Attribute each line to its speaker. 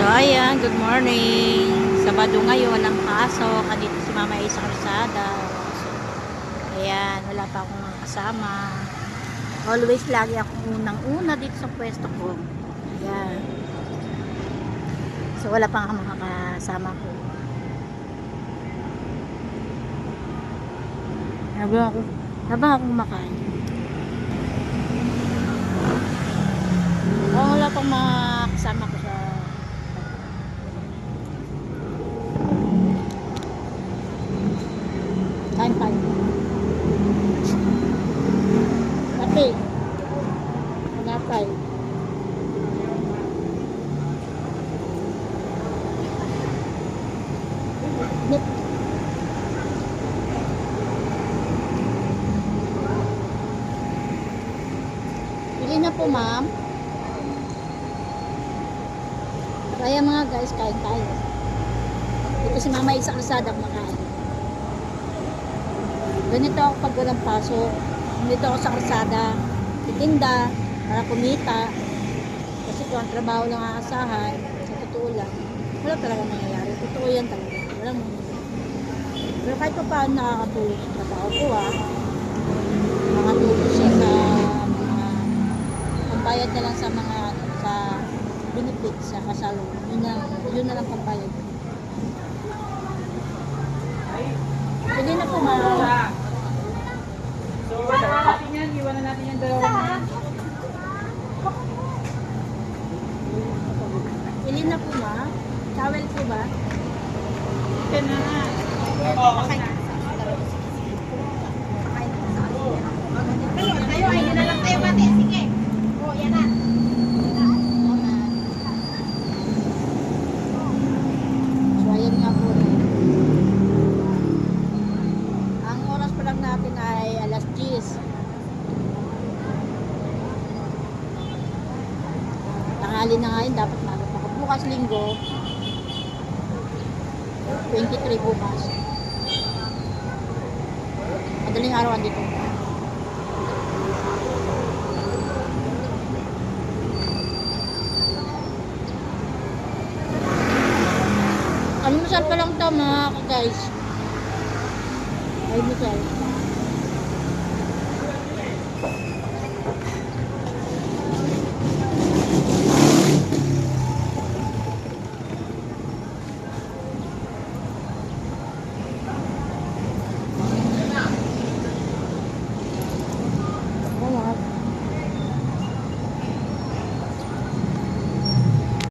Speaker 1: ayan, good morning. Sabado ngayon ang pasok. Andito si Mama Isa Calzada. So, ayan, wala pa akong kasama. Always lagi akong unang-una dito sa pwesto ko. Ayan. So, wala pa nga mga kasama ko. Habang ako kumakain. Wala pang mga kasama ko sa kain tayo. Pati panapay. Pili na po, ma'am. Kaya mga guys, kain tayo. Dito si Mama Isa Calzada kumakain. Ganito ako pag walang pasok. Dito ako sa kalsada, titinda, para kumita. Kasi kung ang trabaho lang aasahan, sa totoo lang, wala talaga mangyayari. Totoo yan talaga. Walang mangyayari. Pero kahit pa paano nakakatulong sa trabaho ko nakakatulong siya sa mga pambayad na lang sa mga sa benefits, sa kasalo. Yun na lang pambayad. Pwede na po
Speaker 2: So, iwanan natin yung dalawang yan.
Speaker 1: Pili na po ma. Towel po ba?
Speaker 2: Ito na nga.
Speaker 3: Tayo, ayun na lang tayo mati. Sige. O, yan na.
Speaker 1: So, ayan nga po. Ang oras pa lang natin ay alas 10. Tanghali na nga yun, dapat bukas linggo 23 bukas. Madaling araw andito. Almusal pa lang to mga guys. Ay, almusal.